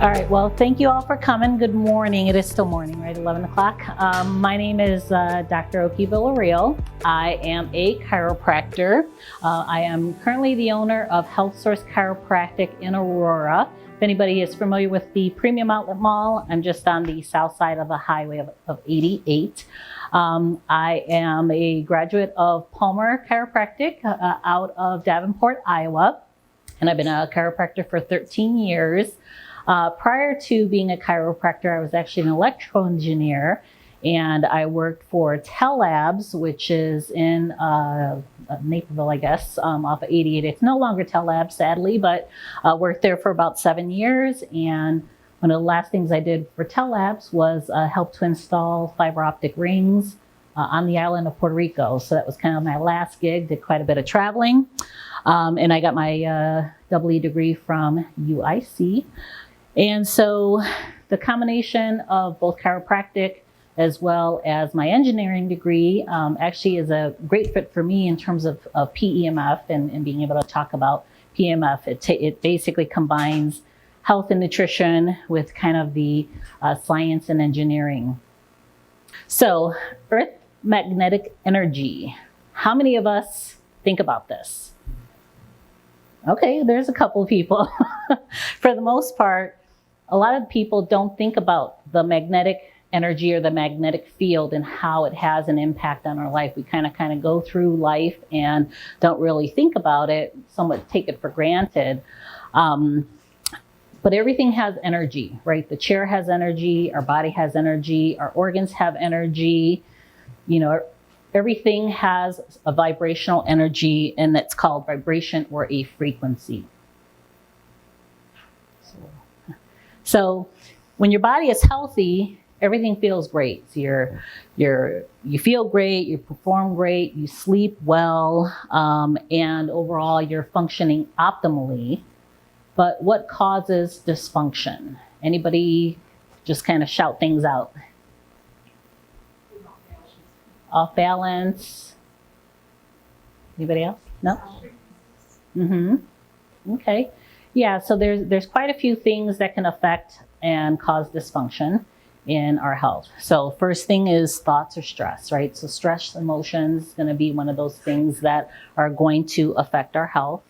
All right, well, thank you all for coming. Good morning. It is still morning, right? 11 o'clock. My name is Dr. Oki Vollarreal. I am a chiropractor. I am currently the owner of Health Source Chiropractic in Aurora. If anybody is familiar with the Premium Outlet Mall, I'm just on the south side of the highway of 88. I am a graduate of Palmer Chiropractic out of Davenport, Iowa, and I've been a chiropractor for 13 years. Prior to being a chiropractor, I was actually an electrical engineer, and I worked for Tellabs, which is in Naperville, I guess, off of 88. It's no longer Tellabs, sadly, but worked there for about 7 years. And one of the last things I did for Tellabs was help to install fiber optic rings on the island of Puerto Rico. So that was kind of my last gig. Did quite a bit of traveling, and I got my double E degree from UIC. And so the combination of both chiropractic as well as my engineering degree actually is a great fit for me in terms of PEMF and being able to talk about PEMF. It basically combines health and nutrition with kind of the science and engineering. So Earth magnetic energy. How many of us think about this? Okay, there's a couple of people. For the most part, a lot of people don't think about the magnetic energy or the magnetic field and how it has an impact on our life. We kind of go through life and don't really think about it, somewhat take it for granted. But everything has energy, right? The chair has energy, our body has energy, our organs have energy. You know, everything has a vibrational energy, and that's called vibration or a frequency. So when your body is healthy, everything feels great. So you feel great, you perform great, you sleep well, and overall you're functioning optimally. But what causes dysfunction? Anybody just kind of shout things out? Off balance. Anybody else? No? Okay. Yeah, so there's quite a few things that can affect and cause dysfunction in our health. So first thing is thoughts or stress, right? So stress emotions is going to be one of those things that are going to affect our health.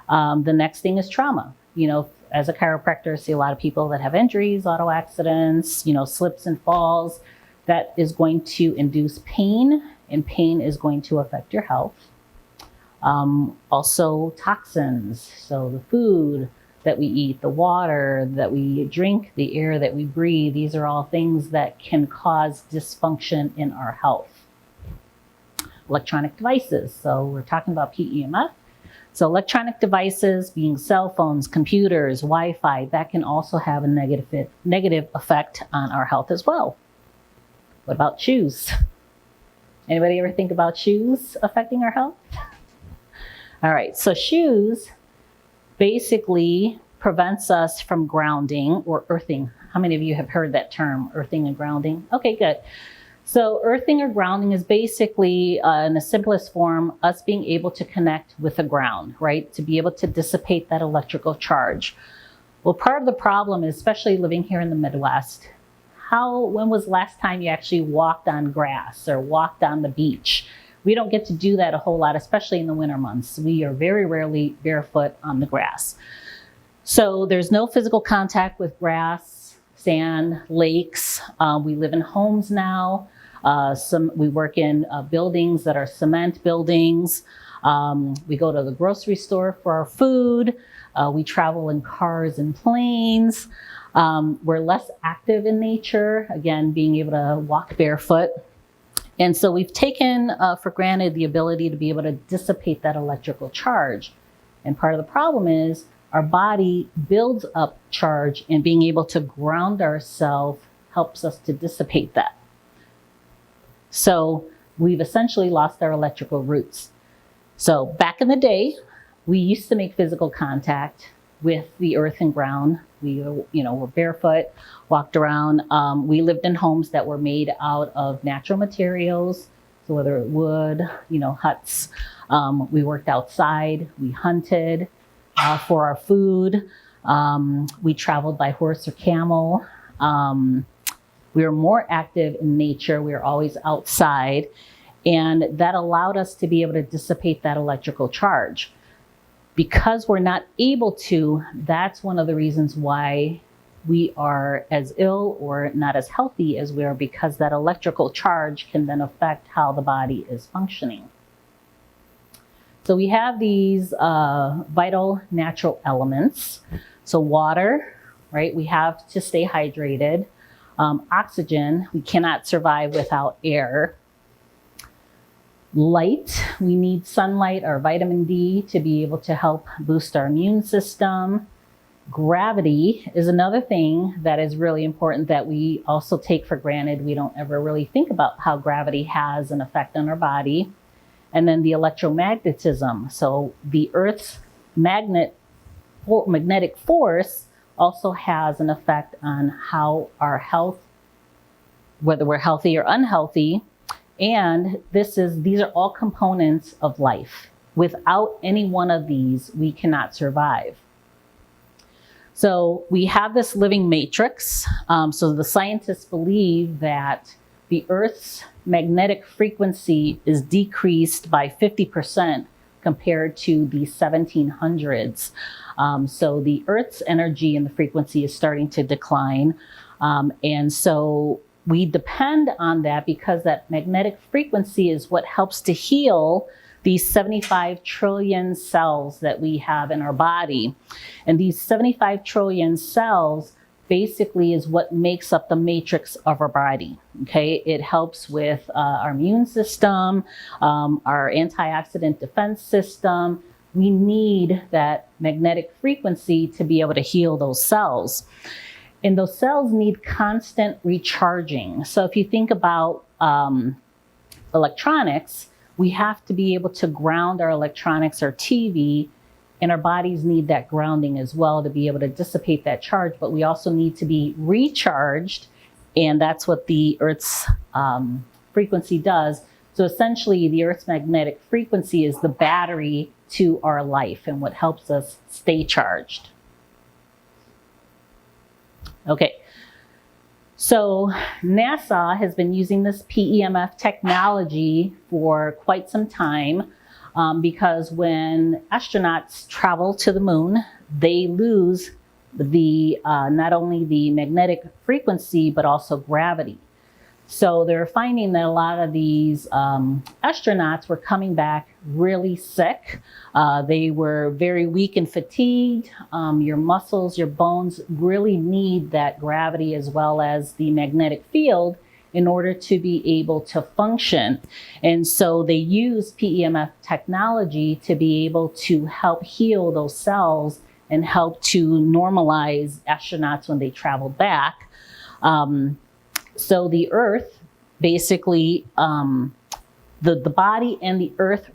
The next thing is trauma. You know, as a chiropractor, I see a lot of people that have injuries, auto accidents, you know, slips and falls. That is going to induce pain, and pain is going to affect your health. Also toxins, so the food that we eat, the water that we drink, the air that we breathe, these are all things that can cause dysfunction in our health. Electronic devices, so we're talking about PEMF. So electronic devices being cell phones, computers, Wi-Fi, that can also have a negative effect on our health as well. What about shoes? Anybody ever think about shoes affecting our health? All right, so shoes basically prevents us from grounding or earthing. How many of you have heard that term, earthing and grounding? Okay, good. So earthing or grounding is basically, in the simplest form, us being able to connect with the ground, right? To be able to dissipate that electrical charge. Well, part of the problem is, especially living here in the Midwest, when was the last time you actually walked on grass or walked on the beach? We don't get to do that a whole lot, especially in the winter months. We are very rarely barefoot on the grass. So there's no physical contact with grass, sand, lakes. We live in homes now. We work in buildings that are cement buildings. We go to the grocery store for our food. We travel in cars and planes. We're less active in nature, again, being able to walk barefoot. And so we've taken for granted the ability to be able to dissipate that electrical charge. And part of the problem is our body builds up charge, and being able to ground ourselves helps us to dissipate that. So we've essentially lost our electrical roots. So back in the day, we used to make physical contact with the earth and ground. We, were barefoot, walked around. We lived in homes that were made out of natural materials. So whether it wood, huts. We worked outside. We hunted for our food. We traveled by horse or camel. We were more active in nature. We were always outside. And that allowed us to be able to dissipate that electrical charge. Because we're not able to, that's one of the reasons why we are as ill or not as healthy as we are, because that electrical charge can then affect how the body is functioning. So we have these vital natural elements. So water, right? We have to stay hydrated. Oxygen, we cannot survive without air. Light, we need sunlight or vitamin D to be able to help boost our immune system. Gravity is another thing that is really important that we also take for granted. We don't ever really think about how gravity has an effect on our body. And then the electromagnetism. So the Earth's magnetic force also has an effect on how our health, whether we're healthy or unhealthy. And these are all components of life. Without any one of these, we cannot survive. So we have this living matrix. So the scientists believe that the Earth's magnetic frequency is decreased by 50% compared to the 1700s. So the Earth's energy and the frequency is starting to decline. And so we depend on that because that magnetic frequency is what helps to heal these 75 trillion cells that we have in our body. And these 75 trillion cells basically is what makes up the matrix of our body, okay? It helps with our immune system, our antioxidant defense system. We need that magnetic frequency to be able to heal those cells. And those cells need constant recharging. So if you think about electronics, we have to be able to ground our electronics, our TV, and our bodies need that grounding as well to be able to dissipate that charge, but we also need to be recharged, and that's what the Earth's frequency does. So essentially, the Earth's magnetic frequency is the battery to our life and what helps us stay charged. Okay, so NASA has been using this PEMF technology for quite some time because when astronauts travel to the moon, they lose the not only the magnetic frequency, but also gravity. So they're finding that a lot of these astronauts were coming back really sick. They were very weak and fatigued. Your muscles, your bones really need that gravity as well as the magnetic field in order to be able to function. And so they use PEMF technology to be able to help heal those cells and help to normalize astronauts when they travel back. So the Earth, basically, the body and the Earth,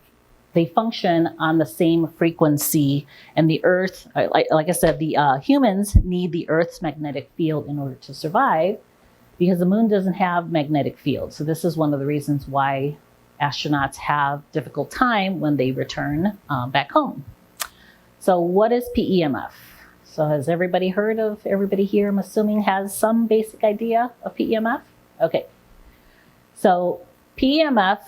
they function on the same frequency. And the Earth, like I said, the humans need the Earth's magnetic field in order to survive because the moon doesn't have magnetic field. So this is one of the reasons why astronauts have difficult time when they return back home. So what is PEMF? So has everybody heard of, everybody here, I'm assuming, has some basic idea of PEMF? Okay. So PEMF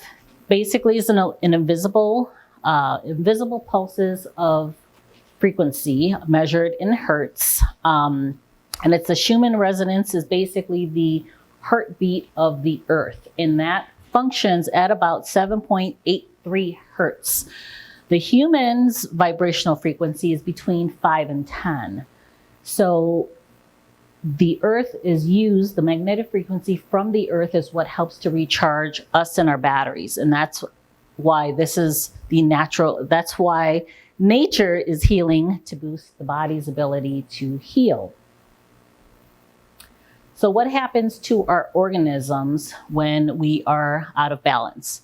basically is an invisible pulses of frequency measured in hertz. And it's the Schumann resonance is basically the heartbeat of the Earth. And that functions at about 7.83 hertz. The human's vibrational frequency is between 5 and 10. So the Earth is used, the magnetic frequency from the Earth is what helps to recharge us and our batteries. And that's why this is the natural, that's why nature is healing to boost the body's ability to heal. So what happens to our organisms when we are out of balance?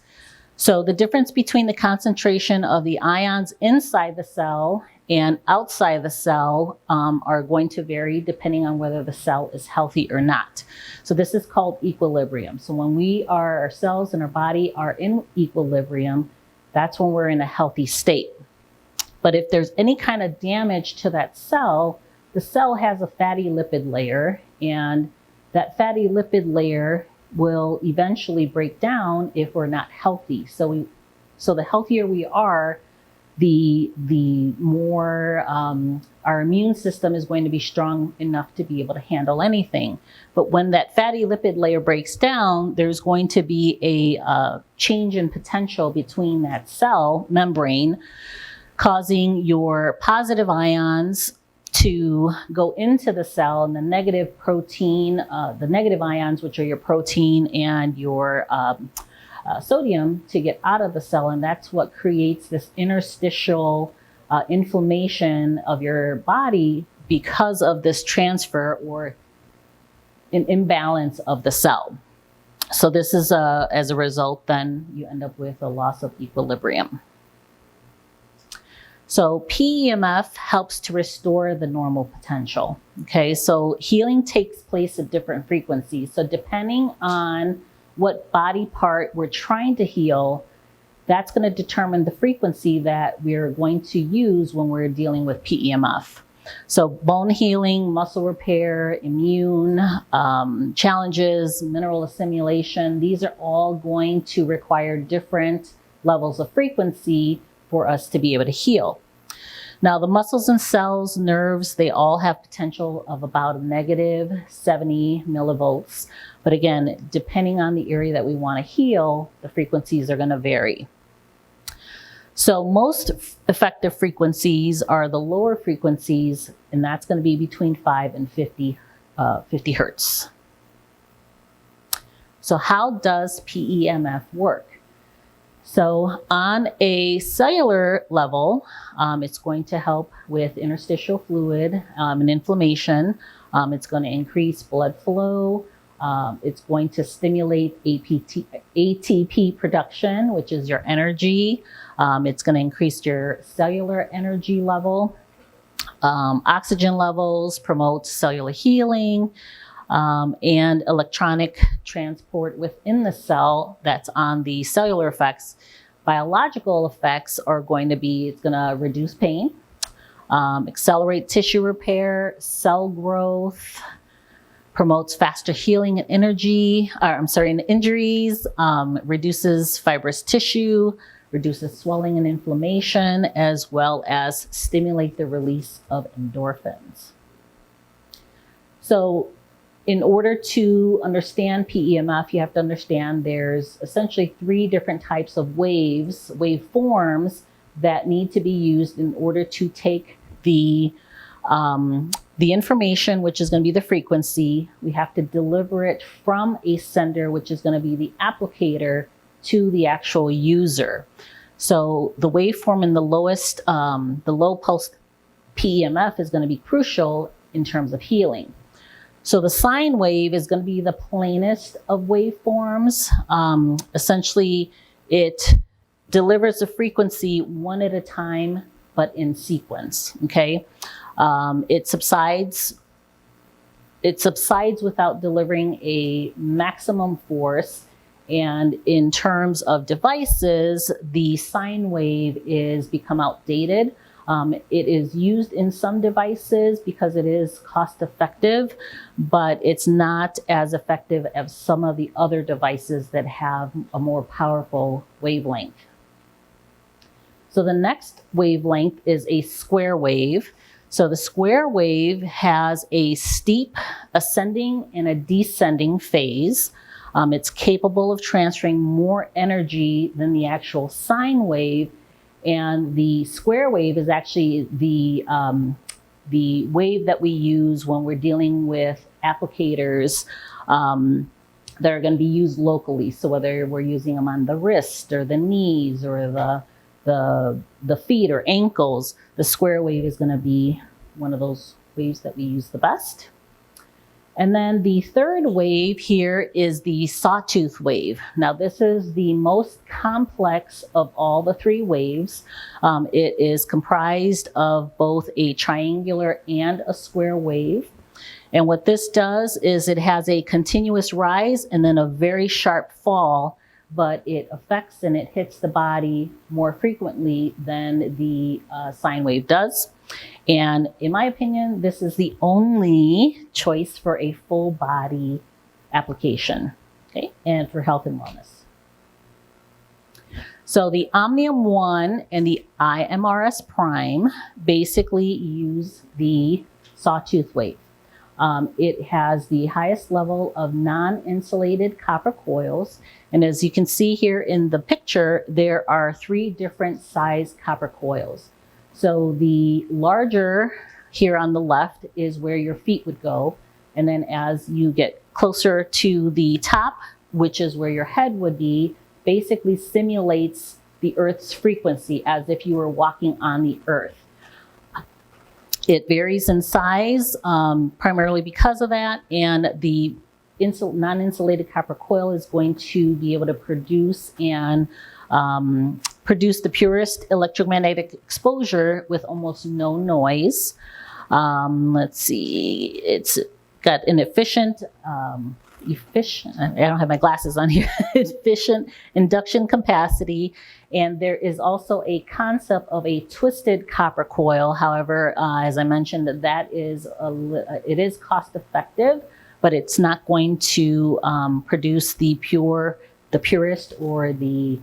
So the difference between the concentration of the ions inside the cell and outside the cell are going to vary depending on whether the cell is healthy or not. So this is called equilibrium. So when our cells in our body are in equilibrium, that's when we're in a healthy state. But if there's any kind of damage to that cell, the cell has a fatty lipid layer, and that fatty lipid layer will eventually break down if we're not healthy. So the healthier we are, the more our immune system is going to be strong enough to be able to handle anything. But when that fatty lipid layer breaks down, there's going to be a change in potential between that cell membrane, causing your positive ions to go into the cell, and the negative protein, the negative ions, which are your protein and your sodium, to get out of the cell. And that's what creates this interstitial inflammation of your body because of this transfer or an imbalance of the cell. So this is as a result, then you end up with a loss of equilibrium. So PEMF helps to restore the normal potential. Okay, so healing takes place at different frequencies. So depending on what body part we're trying to heal, that's going to determine the frequency that we're going to use when we're dealing with PEMF. So bone healing, muscle repair, immune challenges, mineral assimilation, these are all going to require different levels of frequency for us to be able to heal. Now, the muscles and cells, nerves, they all have potential of about a negative 70 millivolts. But again, depending on the area that we want to heal, the frequencies are going to vary. So most effective frequencies are the lower frequencies, and that's going to be between 5 and 50 hertz. So how does PEMF work? So on a cellular level, it's going to help with interstitial fluid and inflammation. It's going to increase blood flow. It's going to stimulate ATP production, which is your energy. It's going to increase your cellular energy level, oxygen levels, promote cellular healing, and electronic transport within the cell. That's on the cellular effects. Biological effects are going to be, it's going to reduce pain, accelerate tissue repair, cell growth, promotes faster healing and and injuries, reduces fibrous tissue, reduces swelling and inflammation, as well as stimulate the release of endorphins. So in order to understand PEMF, you have to understand there's essentially 3 different types of waveforms that need to be used in order to take the information, which is going to be the frequency. We have to deliver it from a sender, which is going to be the applicator, to the actual user. So the waveform in the low pulse PEMF is going to be crucial in terms of healing. So the sine wave is going to be the plainest of waveforms. Essentially, it delivers the frequency one at a time, but in sequence, okay? It subsides without delivering a maximum force. And in terms of devices, the sine wave is become outdated. It is used in some devices because it is cost effective, but it's not as effective as some of the other devices that have a more powerful wavelength. So the next wavelength is a square wave. So the square wave has a steep ascending and a descending phase. It's capable of transferring more energy than the actual sine wave. And the square wave is actually the wave that we use when we're dealing with applicators that are going to be used locally. So whether we're using them on the wrist or the knees or the feet or ankles, the square wave is going to be one of those waves that we use the best. And then the third wave here is the sawtooth wave. Now this is the most complex of all the 3 waves. It is comprised of both a triangular and a square wave. And what this does is it has a continuous rise and then a very sharp fall but it affects and it hits the body more frequently than the sine wave does. And in my opinion, this is the only choice for a full body application, okay, and for health and wellness. So the Omnium 1 and the IMRS Prime basically use the sawtooth wave. It has the highest level of non-insulated copper coils. And as you can see here in the picture, there are 3 different size copper coils. So the larger here on the left is where your feet would go. And then as you get closer to the top, which is where your head would be, basically simulates the Earth's frequency as if you were walking on the Earth. It varies in size, primarily because of that, and the non-insulated copper coil is going to be able to produce and produce the purest electromagnetic exposure with almost no noise. Let's see, it's got an efficient, I don't have my glasses on here, efficient induction capacity. And there is also a concept of a twisted copper coil. However, as I mentioned, it is cost effective, but it's not going to produce the purest or the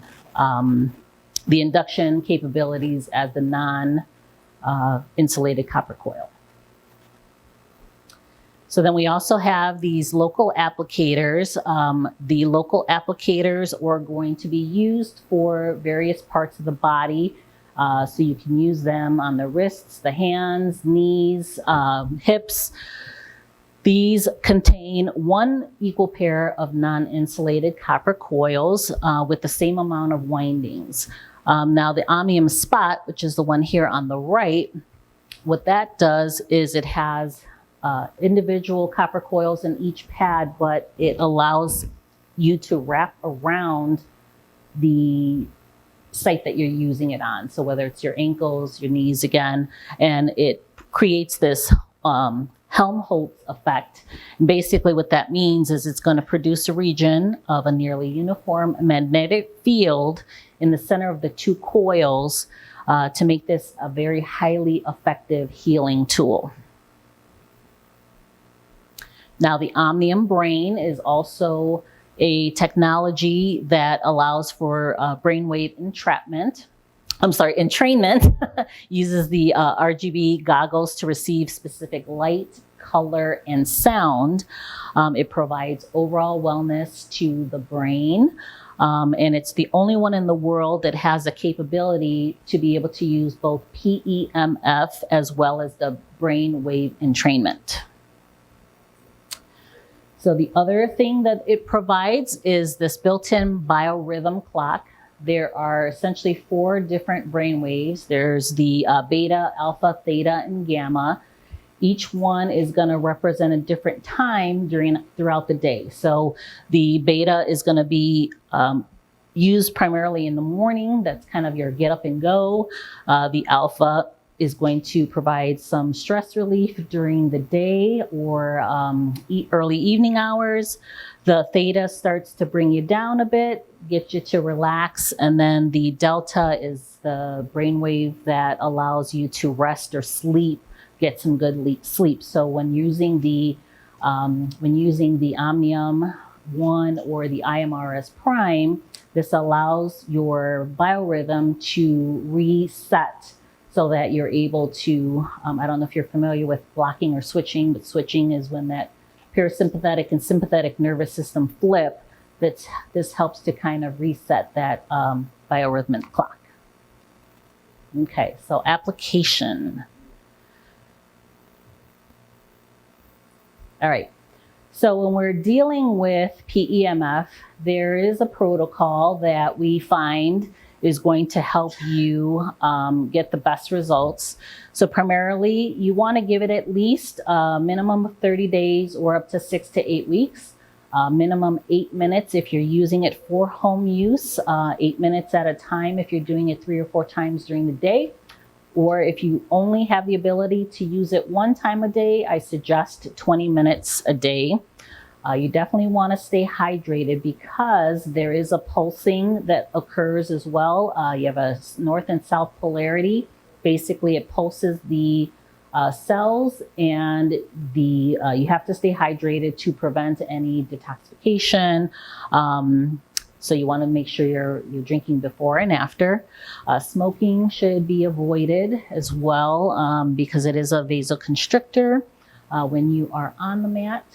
induction capabilities as the non-insulated copper coil. So then we also have these local applicators. The local applicators are going to be used for various parts of the body. So you can use them on the wrists, the hands, knees, hips. These contain 1 equal pair of non-insulated copper coils with the same amount of windings. Now the Omnium Spot, which is the one here on the right, what that does is it has individual copper coils in each pad, but it allows you to wrap around the site that you're using it on. So whether it's your ankles, your knees again, and it creates this Helmholtz effect. And basically what that means is it's going to produce a region of a nearly uniform magnetic field in the center of the 2 coils to make this a very highly effective healing tool. Now, the Omnium Brain is also a technology that allows for brainwave entrainment. Uses the RGB goggles to receive specific light, color, and sound. It provides overall wellness to the brain. And it's the only one in the world that has a capability to be able to use both PEMF as well as the brainwave entrainment. So the other thing that it provides is this built-in biorhythm clock. There are essentially 4 different brain waves. There's the beta, alpha, theta, and gamma. Each one is going to represent a different time throughout the day. So the beta is going to be used primarily in the morning. That's kind of your get up and go. The alpha is going to provide some stress relief during the day or early evening hours. The theta starts to bring you down a bit, get you to relax. And then the delta is the brainwave that allows you to rest or sleep, get some good sleep. So when using the Omnium 1 or the IMRS Prime, this allows your biorhythm to reset so that you're able to, I don't know if you're familiar with blocking or switching, but switching is when that parasympathetic and sympathetic nervous system flip. This helps to kind of reset that biorhythmic clock. Okay, so application. All right, so when we're dealing with PEMF, there is a protocol that we find is going to help you get the best results. So primarily, you want to give it at least a minimum of 30 days or up to 6 to 8 weeks. Minimum 8 minutes if you're using it for home use, 8 minutes at a time if you're doing it 3 or 4 times during the day. Or if you only have the ability to use it 1 time a day, I suggest 20 minutes a day. You definitely want to stay hydrated because there is a pulsing that occurs as well. You have a north and south polarity. Basically, it pulses the cells, and you have to stay hydrated to prevent any detoxification. So you want to make sure you're drinking before and after. Smoking should be avoided as well because it is a vasoconstrictor. When you are on the mat,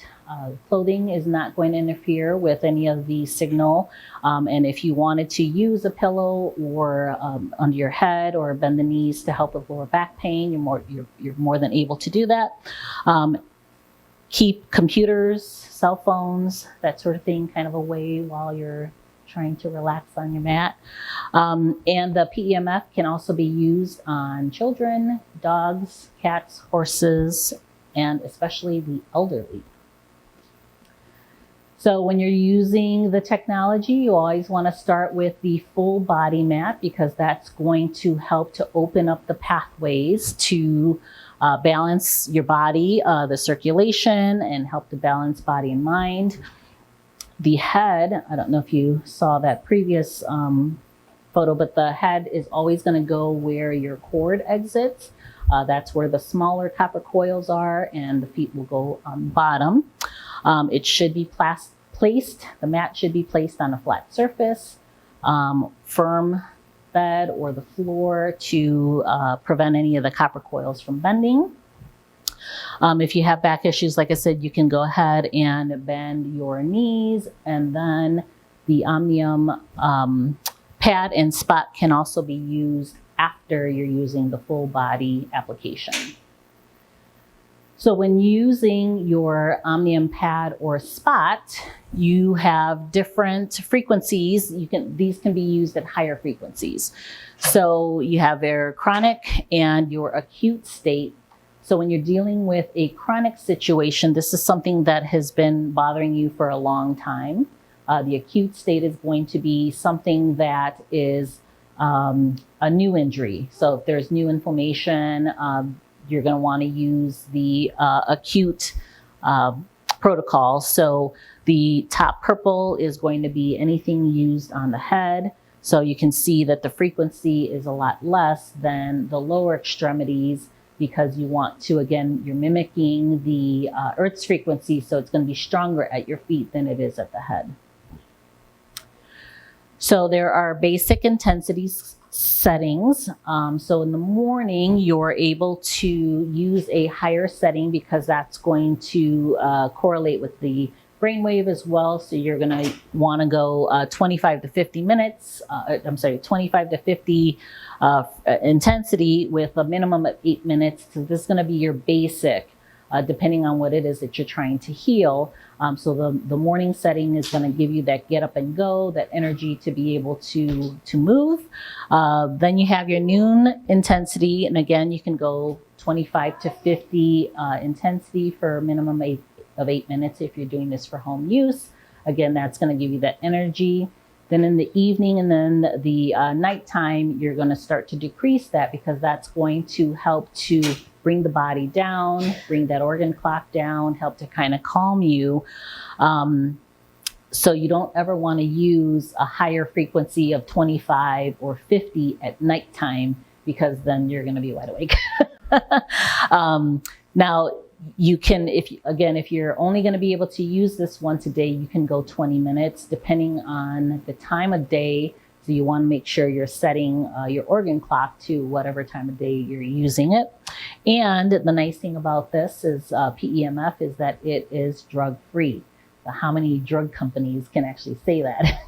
clothing is not going to interfere with any of the signal. And if you wanted to use a pillow or under your head or bend the knees to help with lower back pain, you're more than able to do that. Keep computers, cell phones, that sort of thing kind of away while you're trying to relax on your mat. And the PEMF can also be used on children, dogs, cats, horses, and especially the elderly. So when you're using the technology, you always want to start with the full body mat because that's going to help to open up the pathways to balance your body, the circulation, and help to balance body and mind. The head, I don't know if you saw that previous photo, but the head is always going to go where your cord exits. That's where the smaller copper coils are, and the feet will go on the bottom. It should be placed, the mat should be placed on a flat surface, firm bed or the floor to prevent any of the copper coils from bending. If you have back issues, like I said, you can go ahead and bend your knees, and then the Omnium pad and spot can also be used after you're using the full body application. So when using your Omnium pad or spot, you have different frequencies. These can be used at higher frequencies. So you have your chronic and your acute state. So when you're dealing with a chronic situation, this is something that has been bothering you for a long time. The acute state is going to be something that is a new injury. So if there's new inflammation, you're going to want to use the acute protocol. So the top purple is going to be anything used on the head. So you can see that the frequency is a lot less than the lower extremities because you want to, again, you're mimicking the Earth's frequency. So it's going to be stronger at your feet than it is at the head. So there are basic intensity settings. So in the morning, you're able to use a higher setting because that's going to correlate with the brainwave as well. So you're going to want to go 25 to 50 minutes, 25 to 50 intensity with a minimum of 8 minutes. So this is going to be your basic, depending on what it is that you're trying to heal. So the morning setting is going to give you that get up and go, that energy to be able to move. Then you have your noon intensity. And again, you can go 25 to 50 intensity for a minimum of 8 minutes if you're doing this for home use. Again, that's going to give you that energy. Then in the evening and then the nighttime, you're going to start to decrease that because that's going to help to bring the body down, bring that organ clock down, help to kind of calm you. So you don't ever want to use a higher frequency of 25 or 50 at nighttime because then you're going to be wide awake. Now, you can, if you're only going to be able to use this once a day, you can go 20 minutes depending on the time of day. So you want to make sure you're setting your organ clock to whatever time of day you're using it. And the nice thing about this is PEMF is that it is drug-free. So how many drug companies can actually say that?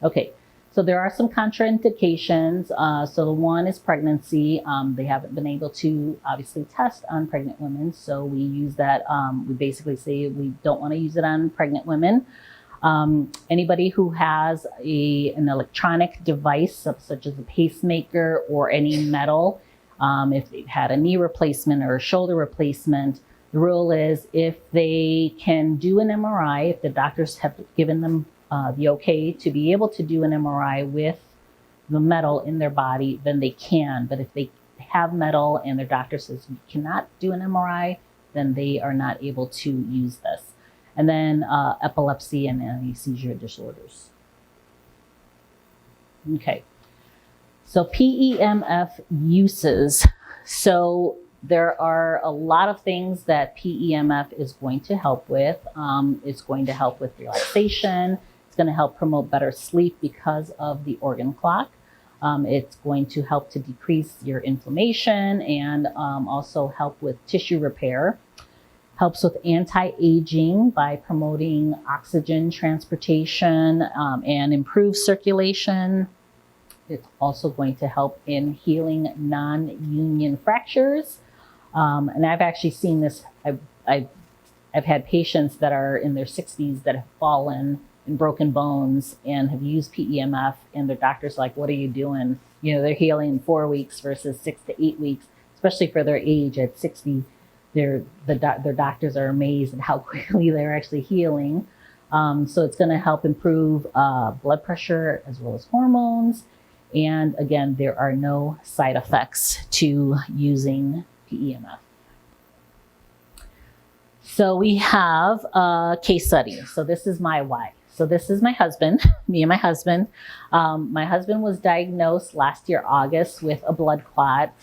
Okay. So there are some contraindications. So the one is pregnancy. They haven't been able to obviously test on pregnant women. So we use that. We basically say we don't want to use it on pregnant women. Anybody who has an electronic device such as a pacemaker or any metal, if they've had a knee replacement or a shoulder replacement, the rule is if they can do an MRI, if the doctors have given them the okay to be able to do an MRI with the metal in their body, then they can. But if they have metal and their doctor says you cannot do an MRI, then they are not able to use this. And then epilepsy and anti-seizure disorders. Okay, so PEMF uses. So there are a lot of things that PEMF is going to help with. It's going to help with relaxation. It's going to help promote better sleep because of the organ clock. It's going to help to decrease your inflammation and also help with tissue repair. Helps with anti-aging by promoting oxygen transportation and improve circulation. It's also going to help in healing non-union fractures. And I've actually seen this. I've had patients that are in their 60s that have fallen and broken bones and have used PEMF, and their doctor's like, what are you doing? You know, they're healing in 4 weeks versus 6 to 8 weeks, especially for their age at 60. Their doctors are amazed at how quickly they're actually healing. So it's going to help improve blood pressure as well as hormones. And again, there are no side effects to using PEMF. So we have a case study. So this is my wife. So this is my husband, me and my husband. My husband was diagnosed last year, August, with a blood clot.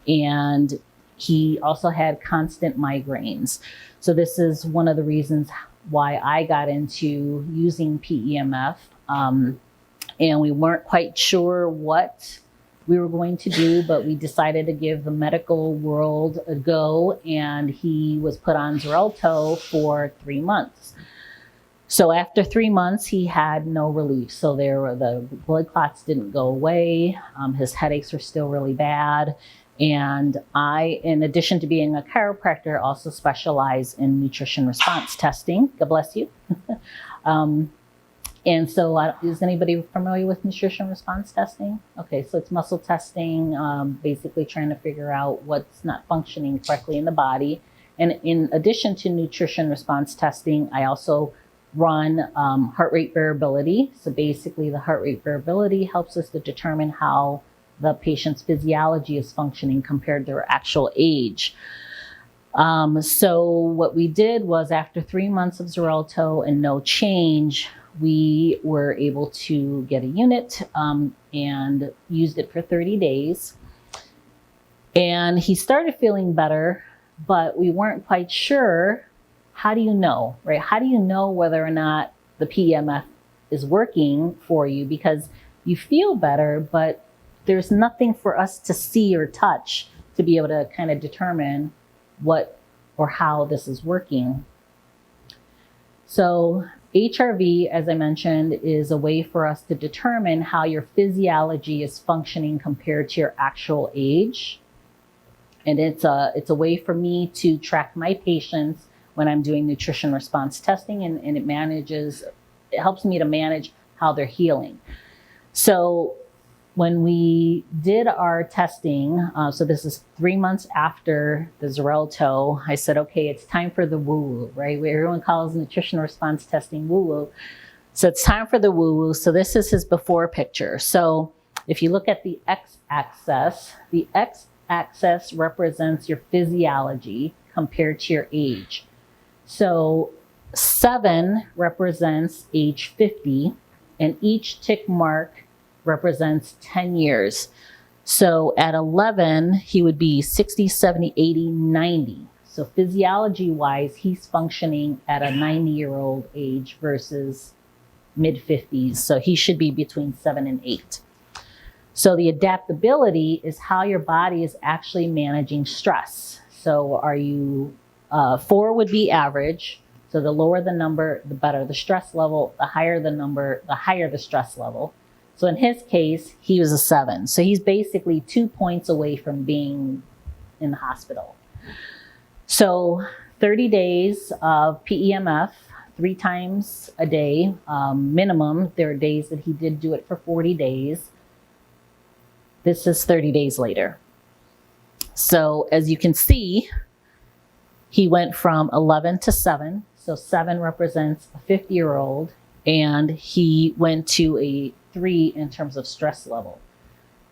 And he also had constant migraines. So this is one of the reasons why I got into using PEMF. And we weren't quite sure what we were going to do, but we decided to give the medical world a go, and he was put on Xarelto for 3 months. So after 3 months, he had no relief. So the blood clots didn't go away. His headaches were still really bad. And I, in addition to being a chiropractor, also specialize in nutrition response testing. God bless you. And so is anybody familiar with nutrition response testing? Okay, so it's muscle testing, basically trying to figure out what's not functioning correctly in the body. And in addition to nutrition response testing, I also run heart rate variability. So basically the heart rate variability helps us to determine how the patient's physiology is functioning compared to their actual age. So what we did was, after 3 months of Xarelto and no change, we were able to get a unit and used it for 30 days. And he started feeling better, but we weren't quite sure. How do you know, right? How do you know whether or not the PEMF is working for you? Because you feel better, but there's nothing for us to see or touch to be able to kind of determine what or how this is working. So HRV, as I mentioned, is a way for us to determine how your physiology is functioning compared to your actual age. And it's a way for me to track my patients when I'm doing nutrition response testing, and it helps me to manage how they're healing. So when we did our testing, so this is 3 months after the Xarelto, I said, okay, it's time for the woo-woo, right? Everyone calls nutrition response testing woo-woo. So it's time for the woo-woo. So this is his before picture. So if you look at the x-axis represents your physiology compared to your age. So 7 represents age 50, and each tick mark represents 10 years. So at 11, he would be 60, 70, 80, 90. So physiology-wise, he's functioning at a 90-year-old age versus mid-50s. So he should be between 7 and 8. So the adaptability is how your body is actually managing stress. So are you, 4 would be average. So the lower the number, the better the stress level. The higher the number, the higher the stress level. So in his case, he was a 7. So he's basically 2 points away from being in the hospital. So 30 days of PEMF, 3 times a day, minimum. There are days that he did do it for 40 days. This is 30 days later. So as you can see, he went from 11 to 7. So 7 represents a 50-year-old, and he went to a 3 in terms of stress level.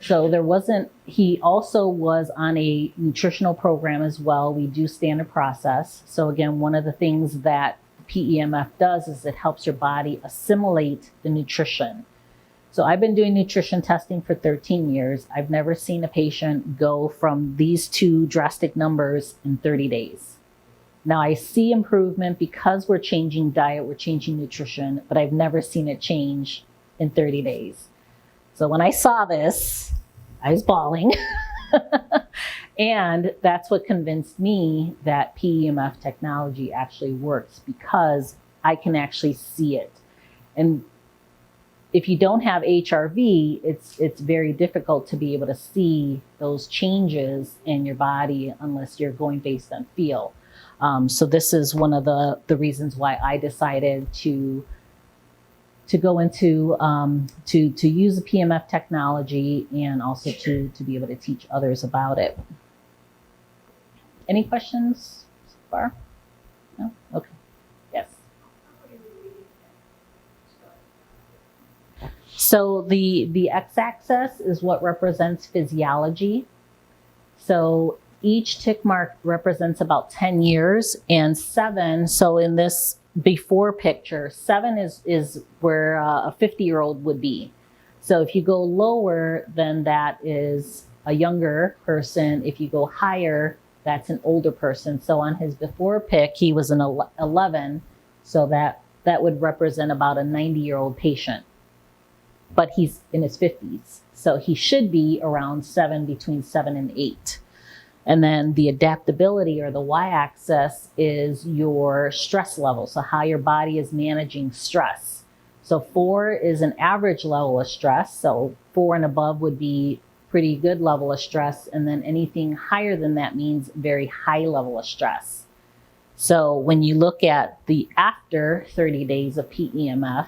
So there wasn't, he also was on a nutritional program as well. We do standard process. So again, one of the things that PEMF does is it helps your body assimilate the nutrition. So I've been doing nutrition testing for 13 years. I've never seen a patient go from these two drastic numbers in 30 days. Now I see improvement because we're changing diet, we're changing nutrition, but I've never seen it change in 30 days. So when I saw this, I was bawling. And that's what convinced me that PEMF technology actually works, because I can actually see it. And if you don't have HRV, it's very difficult to be able to see those changes in your body unless you're going based on feel. So this is one of the reasons why I decided to go into to use the PEMF technology, and also to be able to teach others about it. Any questions so far? No? Okay. Yes. So the x-axis is what represents physiology. So each tick mark represents about 10 years, and 7, so in this before picture, 7 is where a 50-year-old would be. So if you go lower, then that is a younger person. If you go higher, that's an older person. So on his before pic, he was an 11, so that would represent about a 90-year-old patient. But he's in his 50s, so he should be around 7, between 7 and 8. And then the adaptability, or the y-axis, is your stress level, so how your body is managing stress. So 4 is an average level of stress, so 4 and above would be pretty good level of stress, and then anything higher than that means very high level of stress. So when you look at the after 30 days of PEMF,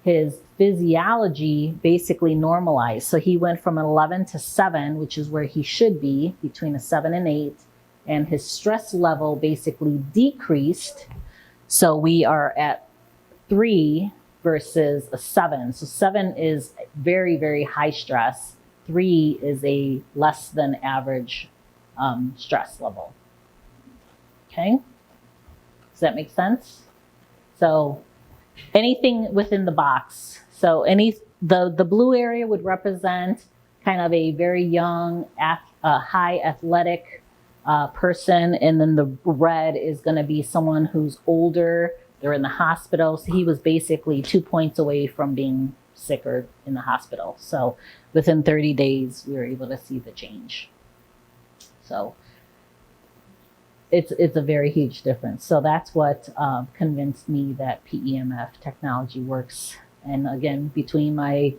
his physiology basically normalized. So he went from an 11 to 7, which is where he should be, between a 7 and 8, and his stress level basically decreased. So we are at 3 versus a 7. So 7 is very, very high stress. 3 is a less than average stress level. Okay, does that make sense? So anything within the box. So the blue area would represent kind of a very young, high athletic person, and then the red is going to be someone who's older. They're in the hospital. So he was basically 2 points away from being sick or in the hospital. So within 30 days, we were able to see the change. So it's a very huge difference. So that's what convinced me that PEMF technology works. And again, between my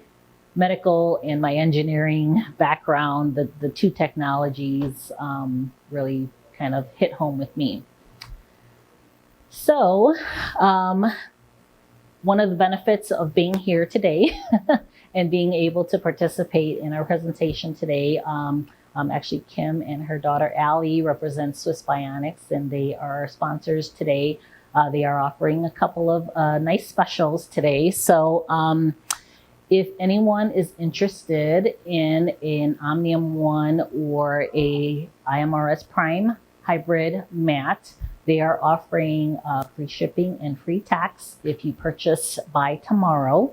medical and my engineering background, the two technologies really kind of hit home with me. So one of the benefits of being here today and being able to participate in our presentation today, actually Kim and her daughter Allie represent Swiss Bionics, and they are our sponsors today. They are offering a couple of nice specials today. So if anyone is interested in an Omnium One or a IMRS Prime hybrid mat, they are offering free shipping and free tax if you purchase by tomorrow.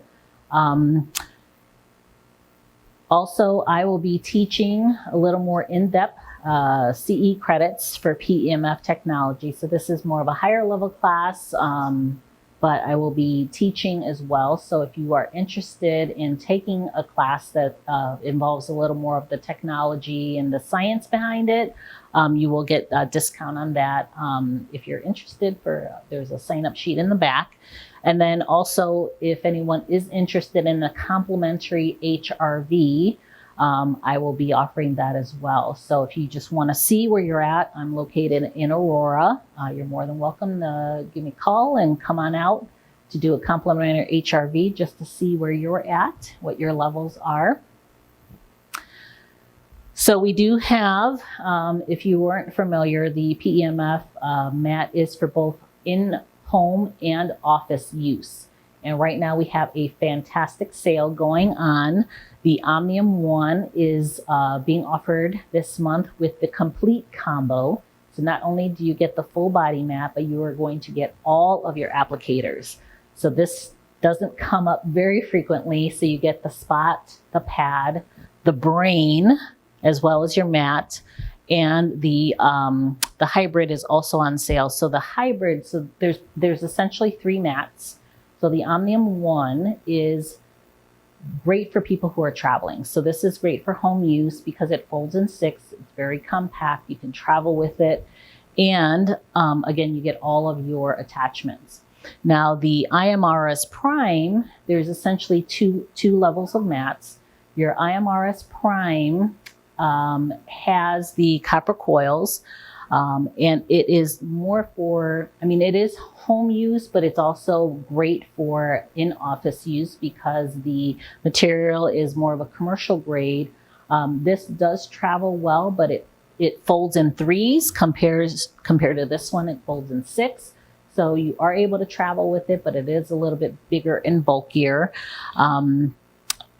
Also, I will be teaching a little more in-depth CE credits for PEMF technology. So this is more of a higher level class, but I will be teaching as well. So if you are interested in taking a class that involves a little more of the technology and the science behind it, you will get a discount on that. If you're interested, there's a sign-up sheet in the back. And then also, if anyone is interested in a complimentary HRV, I will be offering that as well. So if you just want to see where you're at, I'm located in Aurora. You're more than welcome to give me a call and come on out to do a complimentary HRV just to see where you're at, what your levels are. So we do have, if you weren't familiar, the PEMF mat is for both in-home and office use. And right now we have a fantastic sale going on. The Omnium One is being offered this month with the complete combo. So not only do you get the full body mat, but you are going to get all of your applicators. So this doesn't come up very frequently. So you get the spot, the pad, the brain, as well as your mat. And the hybrid is also on sale. So the hybrid, so there's essentially 3 mats. So the Omnium One is great for people who are traveling. So this is great for home use because it folds in 6. It's very compact. You can travel with it. And again, you get all of your attachments. Now the IMRS Prime, there's essentially two levels of mats. Your IMRS Prime has the copper coils, and it is more for, I mean, it is home use, but it's also great for in-office use because the material is more of a commercial grade. This does travel well, but it folds in 3s compared to this one, it folds in 6. So you are able to travel with it, but it is a little bit bigger and bulkier.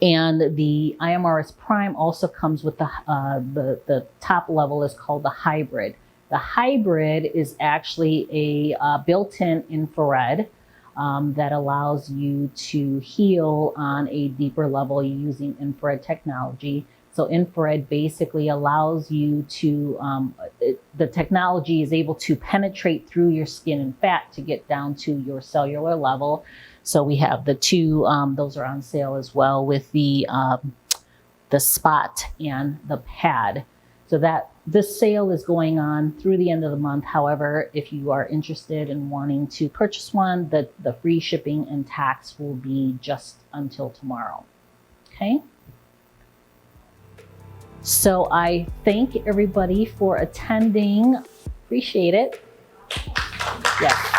And the IMRS Prime also comes with the top level is called the hybrid. The hybrid is actually a built-in infrared that allows you to heal on a deeper level using infrared technology. So infrared basically allows you to, the technology is able to penetrate through your skin and fat to get down to your cellular level. So we have the 2, those are on sale as well with the spot and the pad. So that this sale is going on through the end of the month. However, if you are interested in wanting to purchase one, the free shipping and tax will be just until tomorrow. Okay. So I thank everybody for attending. Appreciate it. Yes.